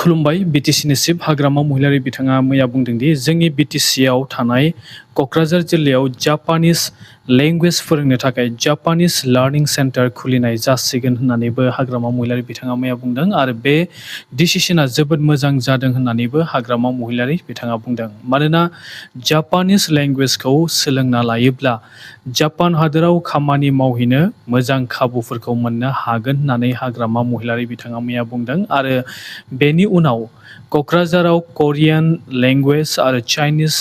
खुलुमबाय बिटिसिनि चिफ हाग्रामा महिलारि बिथाङा मैया बुंदोंदि जोंनि बिटिसिआव थानाय क'क्राझार जिल्लायाव जापानिज लेंगुवेज फोरोंनो थाखाय जापानिज लार्निं सेन्टार खुलिनाय जासिगोन होननानैबो हाग्रामा महिलारि बिथाङा मैया बुंदों आरो बे डिसिसना जोबोद मोजां जादों होननानैबो हाग्रामा महिलारि बिथाङा बुंदों। मानोना जापानिज लेंगुवेजखौ सोलोंना लायोब्ला जापान हादोराव खामानि मावहैनो मोजां खाबुफोरखौ मोननो हागोन होननानै हाग्रामा महिलारि बिथाङा मैया बुंदों आरो बेनि उनाव क'क्राझाराव करियान लेंगुवेज आरो चाइनिज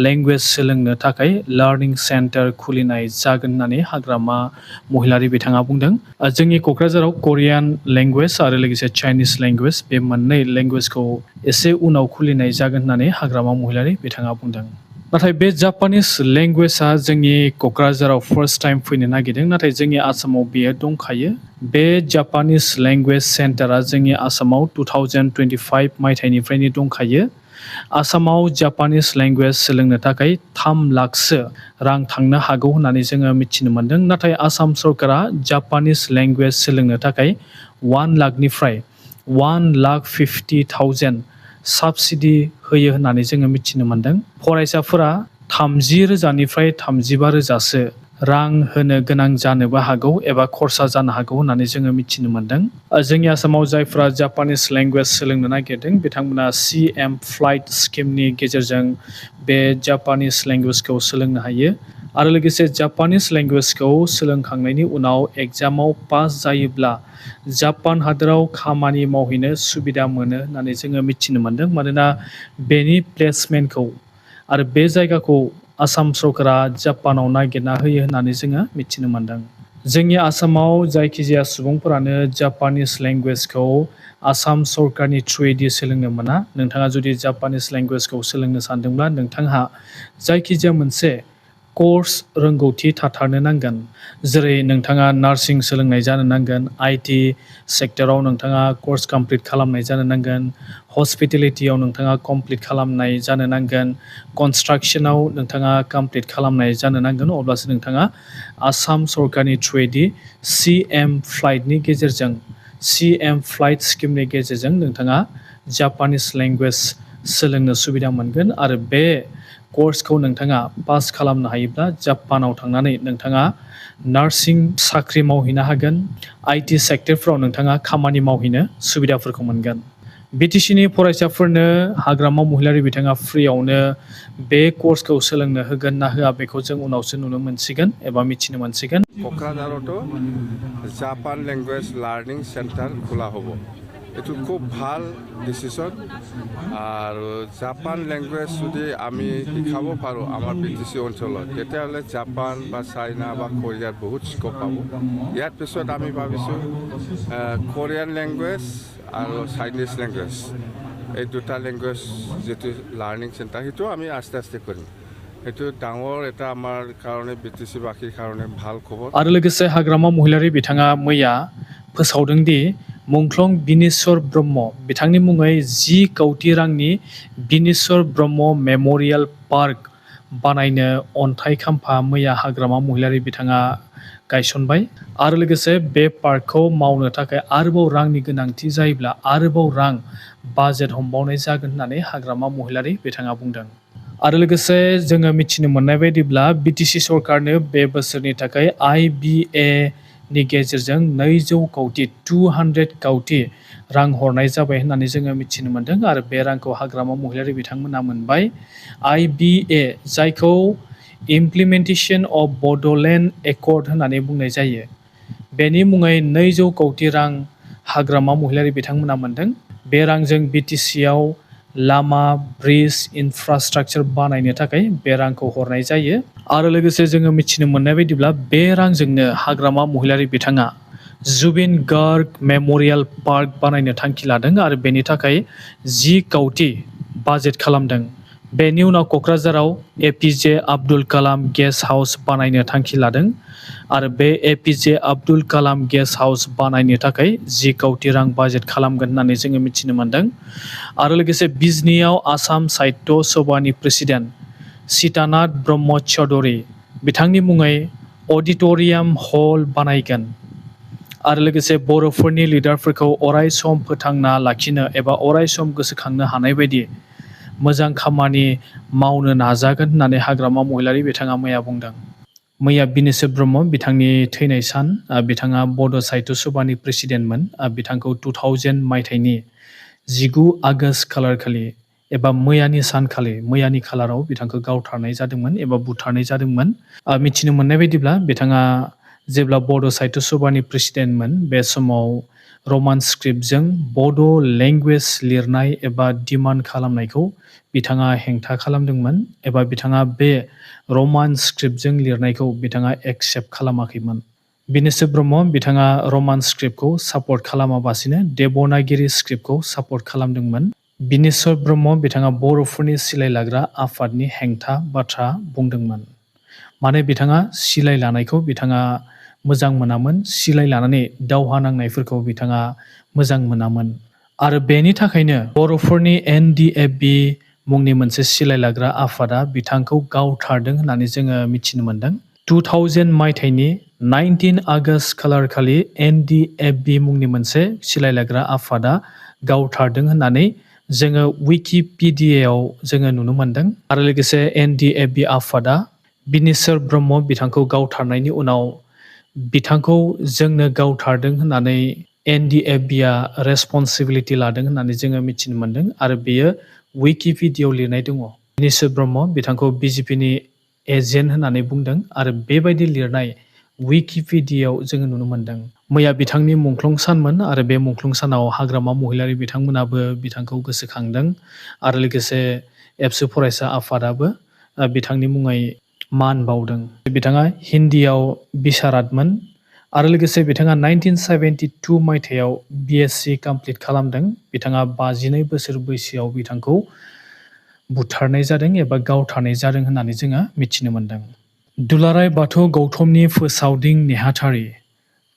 लेंगुवेज सोलोंनो थाखाय लार्निं सेन्टार खुलिनाय जागोन होननानै हाग्रामा महिलारि बिथाङा बुंदों। जोंनि क'क्राझाराव करियान लेंगुवेज आरो लोगोसे चाइनिज लेंगुवेज बे मोननै लेंगुवेजखौ एसे उनाव खुलिनाय जागोन होननानै हाग्रामा महिलारि बिथाङा बुंदों। नाथाय बे जापानिज लेंगुवेजआ जोंनि क'क्राझाराव फार्स्ट टाइम फैनो नागिरदों, नाथाय जोंनि आसामाव बेयो दंखायो। बे जापानिज लेंगुवेज सेन्टारा जोंनि आसामाव 2025 मायथाइनिफ्रायनो दंखायो। आसामाव जापानिज लेंगुवेज सोलोंनो थाखाय 3 लाखसो रां थांनो हागौ होननानै जोङो मिथिनो मोन्दों। नाथाय आसाम सरकारा जापानिज लेंगुवेज सोलोंनो थाखाय 1 लाखनिफ्राय 1,50,000 साबसिडि होयो होननानै जोङो मिथिनो मोन्दों। फरायसाफोरा 30,000निफ्राय 35,000सो रां होनो गोनां जानोबो हागौ एबा खरसा जानो हागौ होननानै जोङो मिथिनो मोन्दों। जोंनि आसामाव जायफ्रा जापानिज लेंगुवेज सोलोंनो नागिरदों बिथांमोना CM फ्लाइट स्किमनि गेजेरजों बे जापानिज लेंगुवेजखौ सोलोंनो हायो आरो लोगोसे जापानिज लेंगुवेजखौ सोलोंखांनायनि उनाव एग्जामाव पास जायोब्ला जापान हादोराव खामानि मावहैनो सुबिदा मोनो होननानै जोङो मिथिनो मोन्दों। मानोना बेनि प्लेसमेन्टखौ आरो बे जायगाखौ आसाम सरकारा जापानाव नागिरना होयो होननानै जोङो मिथिनो मोन्दों। जोंनि आसामाव जायखिजाया सुबुंफोरानो जापानिज लेंगुवेजखौ आसाम सरकारनि थ्रुयैदि सोलोंनो मोना। नोंथाङा जुदि जापानिज लेंगुवेजखौ सोलोंनो सानदोंब्ला नोंथांहा जायखिजाया मोनसे कर्स रोंगौथि थाथारनो नांगोन। जेरै नोंथाङा नार्सिं सोलोंनाय जानो नांगोन, IT सेक्टराव नोंथाङा कर्स कमप्लिट खालामनाय जानो नांगोन, हस्पिटेलिटियाव नोंथाङा कमप्लिट खालामनाय जानो नांगोन, कनस्ट्राक्सनाव नोंथाङा कमप्लिट खालामनाय जानो नांगोन। अब्लासो नोंथाङा आसाम सरकारनि थ्रुयैदि CM फ्लाइटनि गेजेरजों CM फ्लाइट स्किमनि गेजेरजों नोंथाङा जापानिज लेंगुवेज सोलोंनो सुबिदा मोनगोन आरो बे कर्सखौ नोंथाङा पास खालामनो हायोब्ला जापानाव थांनानै नोंथाङा नार्सिं साख्रि मावहैनो हागोन, IT सेक्टरफ्राव नोंथाङा खामानि मावहैनो सुबिदाफोरखौ मोनगोन। बिटिसिनि फरायसाफोरनो हाग्रामा महिलारि बिथाङा फ्रियावनो बे कर्सखौ सोलोंनो होगोन ना होआ बेखौ जों उनावसो नुनो मोनसिगोन एबा मिथिनो मोनसिगोन। क'क्राझारावতো জাপান ল্যাঙ্গুয়েজ লার্নিং সেন্টার খোলা হ'ব। এইটো খুব ভাল ডিচিশ্যন আৰু জাপান ল্যাঙ্গুয়েজ যদি আমি শিকাব পাৰোঁ আমাৰ BTC অঞ্চলত তেতিয়াহ'লে জাপান বা চাইনা বা কোৰিয়াৰ বহুত স্কোপ পাব। ইয়াৰ পিছত আমি ভাবিছোঁ কোৰিয়ান ল্যাঙ্গুয়েজ আৰু চাইনিজ ল্যাঙ্গুয়েজ এই দুটা ল্যাঙ্গুয়েজ যিটো লাৰ্ণিং চেণ্টাৰ সেইটো আমি আস্তে আস্তে কৰিম। সেইটো ডাঙৰ এটা আমাৰ কাৰণে BTCবাসীৰ কাৰণে ভাল খবৰ। आरो लोगोसे हाग्रामा महिलारि बिथाङा मैया फोसावदों दि मुंख्लं बिनेश्वर ब्रह्म बिथांनि मुङै 10 कौटि रांनि बिनेश्वर ब्रह्म मेम'रियेल पार्क बानायनो अन्थाइ खाम्फा मैया हाग्रामा महिलारि बिथाङा गायसनबाय आरो लोगोसे बे पार्कखौ मावनो थाखाय आरोबाव रांनि गोनांथि जायोब्ला आरोबाव रां बाजेट हमबावनाय जागोन होननानै हाग्रामा महिलारि बिथाङा बुंदों। आरो लोगोसे जोङो मिथिनो मोननाय बायदिब्ला BTC सरकारनो बे बोसोरनि थाखाय IBA नि गेजेरजों 200 कौटि रां हरनाय जाबाय होननानै जोङो मिथिनो मोन्दों आरो बे रांखौ हाग्रामा महिलारि बिथांमोना मोनबाय। IBA जायखौ इमप्लिमेन्टेसन अफ बड'लेण्ड एकर्ड होननानै बुंनाय जायो, बेनि मुङै 200 कौटि रां हाग्रामा महिलारि बिथांमोना मोनदों। बे रांजों BTCआव लामा, ब्रिज, इनफ्रास्ट्राक्चार बानायनो थाखाय बे रांखौ हरनाय जायो आरो लोगोसे जोङो मिथिनो मोननाय बायदिब्ला बे रांजोंनो हाग्रामा महिलारि बिथाङा जुबिन गार्ग मेम'रियेल पार्क बानायनो थांखि लादों आरो बेनि थाखाय 10 कौटि बाजेट खालामदों। बेनि उनाव क'क्राझाराव APJ Abdul Kalam guest house बानायनो थांखि लादों आरो बे APJ Abdul Kalam guest house बानायनो थाखाय 10 कौटि रां बाजेट खालामगोन होननानै जोङो मिथिनो मोन्दों। आरो लोगोसे बिजनीआव आसाम साहित्य सभानि प्रेसिडेन्ट सीतानाथ ब्रह्म चौधुरी बिथांनि मुङै अडिट'रियाम हल बानायगोन आरो लोगोसे बर'फोरनि लिडारफोरखौ अराय सम फोथांना लाखिनो एबा अराय सम गोसोखांनो हानाय बायदि मोजां खामानि मावनो नाजागोन होननानै हाग्रामा महिलारि बिथाङा मैया बुंदों। मैया बिनेस्वर ब्रह्म बिथांनि थैनाय सान। बिथाङा बड' साहित्य सभानि प्रेसिडेन्टमोन। बिथांखौ 2000 मायथाइनि 19 आगष्ट खालारखालि एबा मैयानि सानखालि मैयानि खालाराव बिथांखौ गावथारनाय जादोंमोन एबा बुथारनाय जादोंमोन। मिथिनो मोननाय बायदिब्ला बिथाङा जेब्ला बड' साहित्य सभानि प्रेसिडेन्टमोन बे समाव रमान स्क्रिप्टजों बड' लेंगुवेज लिरनाय एबा डिमान्ड खालामनायखौ बिथाङा हेंथा खालामदोंमोन एबा बिथाङा बे रमान स्क्रिप्टजों लिरनायखौ बिथाङा एक्सेप्ट खालामाखैमोन। बिनेस्वर ब्रह्म बिथाङा रमान स्क्रिप्टखौ सापर्ट खालामाबासिनो देबनागिरि स्क्रिप्टखौ सापर्ट खालामदोंमोन। बिनेस्वर ब्रह्म बिथाङा बर'फोरनि सिलाय लाग्रा आफादनि हेंथा बाथ्रा बुंदोंमोन। माने बिथाङा सिलाय लानायखौ बिथाङा मोजां मोनामोन, सिलाय लानानै दावहा नांनायफोरखौ बिथाङा मोजां मोनामोन। आरो बेनि थाखायनो बर'फोरनि NDFB मुंनि मोनसे सिलाय लाग्रा आफादा बिथांखौ गावथारदों होननानै जोङो मिथिनो मोन्दों। 2000 मायथाइनि 19 आगष्ट खालारखालि NDFB मुंनि मोनसे सिलाय लाग्रा आफादा गावथारदों होननानै जोङो विकिपिडियायाव जोङो नुनो मोन्दों। आरो लोगोसे NDFB आफादा बिनेस्वर ब्रह्म बिथांखौ गावथारनायनि उनाव बिथांखौ जोंनो गावथारदों होननानै NDFBआ रेसपन्सिबिलिटि लादों होननानै जोङो मिथिनो मोन्दों आरो बेयो विकिपिडियायाव लिरनाय दङ। बिनेस्वर ब्रह्म बिथांखौ BJPनि एजेन्ट होननानै बुंदों आरो बेबायदि लिरनाय विकिपिडियायाव जोङो नुनो मोन्दों। मैया बिथांनि मुंख्लं सानमोन आरो बे मुंख्लं सानाव हाग्रामा महिलारि बिथांमोनाबो बिथांखौ गोसोखांदों आरो लोगोसे एबसु फरायसा आफादाबो बिथांनि मुङै मान बावदों। बिथाङा हिन्दीयाव बिसारादमोन आरो लोगोसे बिथाङा 1972 मायथाइयाव BSc कमप्लिट खालामदों। बिथाङा 52 बोसोर बैसोआव बिथांखौ बुथारनाय जादों एबा गावथारनाय जादों होननानै जोङो मिथिनो मोन्दों। दुलाराय बाथौ गौथुमनि फोसावदिं नेहाथारि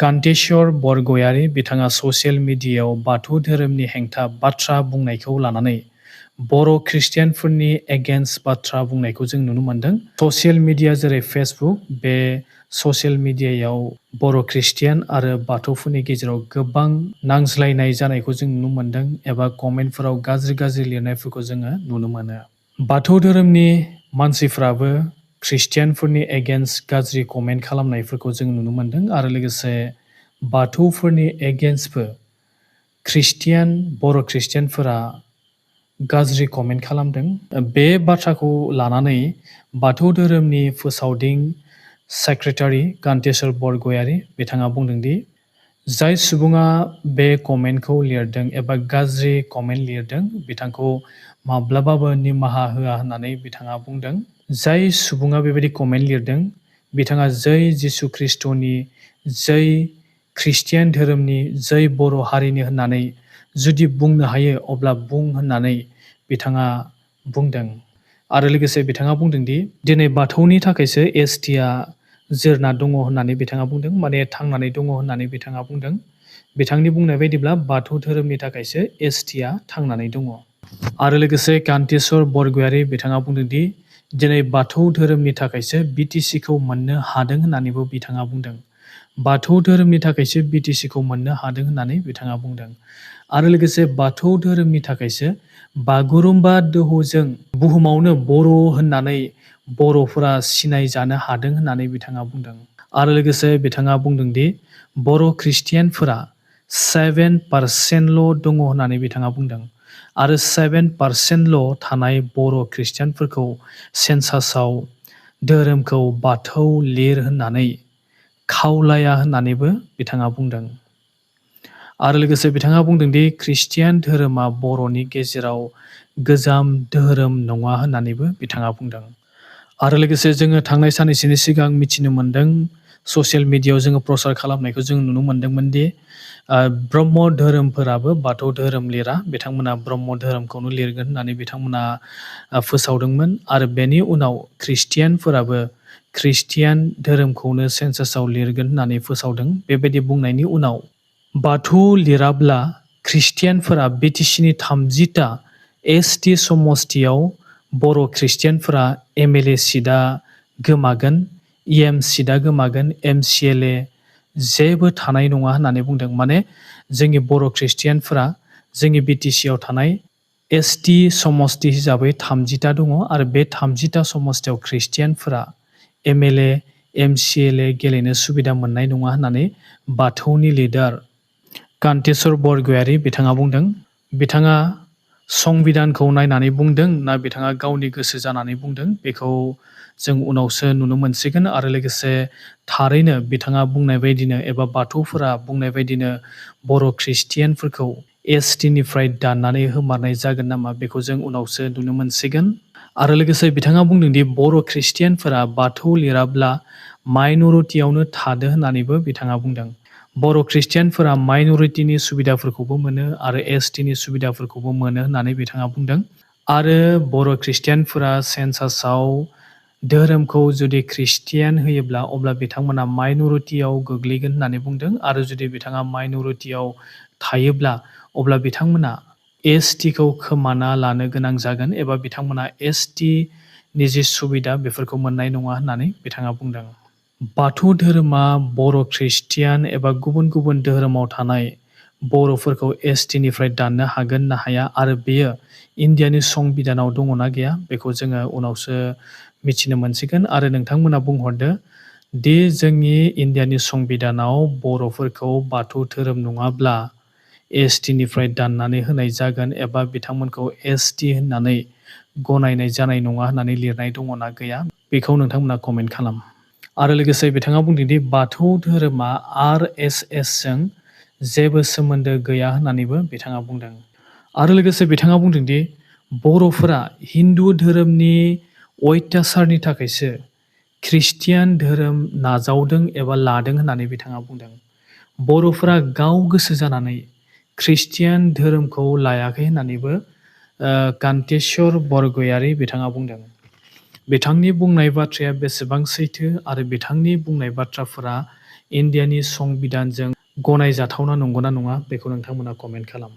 कान्तेश्वर बरगयारि बिथाङा ससियेल मिडियायाव बाथौ धोरोमनि हेंथा बाथ्रा बुंनायखौ लानानै बर' ख्रिस्टियानफोरनि एगेन्स्ट बाथ्रा बुंनायखौ जों नुनो मोन्दों। ससियेल मिडिया जेरै फेसबुक, बे ससियेल मिडियायाव बर' ख्रिस्टियान आरो बाथौफोरनि गेजेराव गोबां नांज्लायनाय जानायखौ जों नुनो मोन्दों एबा कमेन्टफोराव गाज्रि लिरनायफोरखौ जोङो नुनो मोनो। बाथौ धोरोमनि मानसिफ्राबो ख्रिस्टियानफोरनि एगेन्स्ट गाज्रि कमेन्ट खालामनायफोरखौ जों नुनो मोन्दों आरो लोगोसे बाथौफोरनि एगेन्स्टबो बर' ख्रिस्टियानफोरा गाज्रि कमेन्ट खालामदों। बे बाथ्राखौ लानानै बाथौ धोरोमनि फोसावदिं सेक्रेटारि कान्तेश्वर बरगयारि बिथाङा बुंदोंदि जाय सुबुङा बे कमेन्टखौ लिरदों एबा गाज्रि कमेन्ट लिरदों बिथांखौ माब्लाबाबो निमाहा होआ होननानै बिथाङा बुंदों। जाय सुबुङा बेबायदि कमेन्ट लिरदों बिथाङा जै जिसु ख्रिस्ट'नि, जै ख्रिस्टियान धोरोमनि, जै बर' हारिनि होननानै जुदि बुंनो हायो अब्ला बुं होननानै बिथाङा बुंदों। आरो लोगोसे बिथाङा बुंदोंदि दिनै बाथौनि थाखायसो STआ जोरना दङ होननानै बिथाङा बुंदों, माने थांनानै दङ होननानै बिथाङा बुंदों। बिथांनि बुंनाय बायदिब्ला बाथौ धोरोमनि थाखायसो STआ थांनानै दङ। आरो लोगोसे कान्तेश्वर बरगयारि बिथाङा बुंदोंदि दिनै बाथौ धोरोमनि थाखायसो BTCखौ मोननो हादों होननानैबो बिथाङा बुंदों। बाथौ धोरोमनि थाखायसो BTCखौ मोननो हादों होननानै बिथाङा बुंदों। आरो लोगोसे बाथौ धोरोमनि थाखायसो बागुरुम्बा दोहौजों बुहुमावनो बर' होननानै बर'फोरा सिनायजानो हादों होननानै बिथाङा बुंदों। आरो लोगोसे बिथाङा बुंदोंदि बर' ख्रिस्टियानफोरा 7%ल' दङ होननानै बिथाङा बुंदों आरो 7%ल' थानाय बर' ख्रिस्टियानफोरखौ सेन्सासाव धोरोमखौ बाथौ लिर होननानै खावलाया होननानैबो बिथाङा बुंदों। आरो लोगोसे बिथाङा बुंदोंदि ख्रिस्टियान धोरोमा बर'नि गेजेराव गोजाम धोरोम नङा होननानैबो बिथाङा बुंदों। आरो लोगोसे जोङो थांनाय साननैसोनि सिगां मिथिनो मोन्दों, ससियेल मिडियायाव जोङो प्रसार खालामनायखौ जों नुनो मोन्दोंमोन दि ब्रह्म धोरोमफोराबो बाथौ धोरोम लिरा, बिथांमोना ब्रह्म धोरोमखौनो लिरगोन होननानै बिथांमोना फोसावदोंमोन। आरो बेनि उनाव ख्रिस्टियानफोराबो ख्रिस्टियान धोरोमखौनो सेन्सासाव लिरगोन होननानै फोसावदों। बेबायदि बुंनायनि उनाव बाथौ लिराब्ला ख्रिस्टियानफोरा BTCनि 30टा ST समस्तियाव बर' ख्रिस्टियानफोरा MLA सिटआ गोमागोन, EM सिटआ गोमागोन, MCLA जेबो थानाय नङा होननानै बुंदों। माने जोंनि बर' ख्रिस्टियानफोरा जोंनि बिटिसिआव थानाय एसटि समस्ति हिसाबै 30टा दङ आरो बे 30टा समस्तियाव ख्रिस्टियानफोरा एमएलए एमसिएलए गेलेनो सुबिदा मोननाय नङा होननानै बाथौनि लिडार कान्तेस्वर बरगयारी बिथाङा बुंदों। बिथाङा संबिधानखौ नायनानै बुंदों ना बिथाङा गावनि गोसो जानानै बुंदों बेखौ जों उनावसो नुनो मोनसिगोन। आरो लोगोसे थारैनो बिथाङा बुंनाय बायदिनो एबा बाथौफोरा बुंनाय बायदिनो बर' ख्रिस्टियानफोरखौ एसटिनिफ्राय दाननानै होमारनाय जागोन नामा बेखौ जों उनावसो नुनो मोनसिगोन। आरो लोगोसे बिथाङा बुंदोंदि बर' ख्रिस्टियानफोरा बाथौ लिराब्ला माइन'रिटियावनो थादो होननानैबो बिथाङा बुंदों। बर' ख्रिस्टियानफोरा माइन'रिटिनि सुबिदाफोरखौबो मोनो आरो एसटिनि सुबिदाफोरखौबो मोनो होननानै बिथाङा बुंदों। आरो बर' ख्रिस्टियानफोरा सेन्सासाव धोरोमखौ जुदि ख्रिस्टियान होयोब्ला अब्ला बिथांमोना माइन'रिटियाव गोग्लैगोन होननानै बुंदों। आरो जुदि बिथाङा माइन'रिटियाव थायोब्ला अब्ला बिथांमोना एसटिखौ खोमाना लानो गोनां जागोन एबा बिथांमोना एसटिनि जि सुबिदा बेफोरखौ मोननाय नङा होननानै बिथाङा बुंदों। बाथौ धोरोमा बर' ख्रिस्टियान एबा गुबुन गुबुन धोरोमाव थानाय बर'फोरखौ एसटिनिफ्राय दाननो हागोन ना हाया आरो बेयो इन्डियानि संबिधानाव दङना गैया बेखौ जोङो उनावसो मिथिनो मोनसिगोन। आरो नोंथांमोना बुंहरदो दि जोंनि इन्डियानि संबिधानाव बर'फोरखौ बाथौ धोरोम नङाब्ला एसटिनिफ्राय दाननानै होनाय जागोन एबा बिथांमोनखौ एसटि होननानै गनायनाय जानाय नङा होननानै लिरनाय दङना गैया बेखौ नोंथांमोना कमेन्ट खालाम। आरो लोगोसे बिथाङा बुंदोंदि बाथौ धोरोमा RSSजों जेबो सोमोन्दो गैया होननानैबो बिथाङा बुंदों। आरो लोगोसे बिथाङा बुंदोंदि बर'फोरा हिन्दु धोरोमनि अयथासारनि थाखायसो ख्रिस्टियान धोरोम नाजावदों एबा लादों होननानै बिथाङा बुंदों। बर'फोरा गाव गोसो जानानै ख्रिस्टियान धोरोमखौ लायाखै होननानैबो कान्तेस्वर बरगयारी बिथाङा बुंदों। बिथांनि बुंनाय बाथ्राया बेसेबां सैथो आरो बिथांनि बुंनाय बाथ्राफोरा इन्डियानि संबिधानजों गनायजाथावना नंगौना नङा बेखौ नोंथांमोना कमेन्ट खालाम।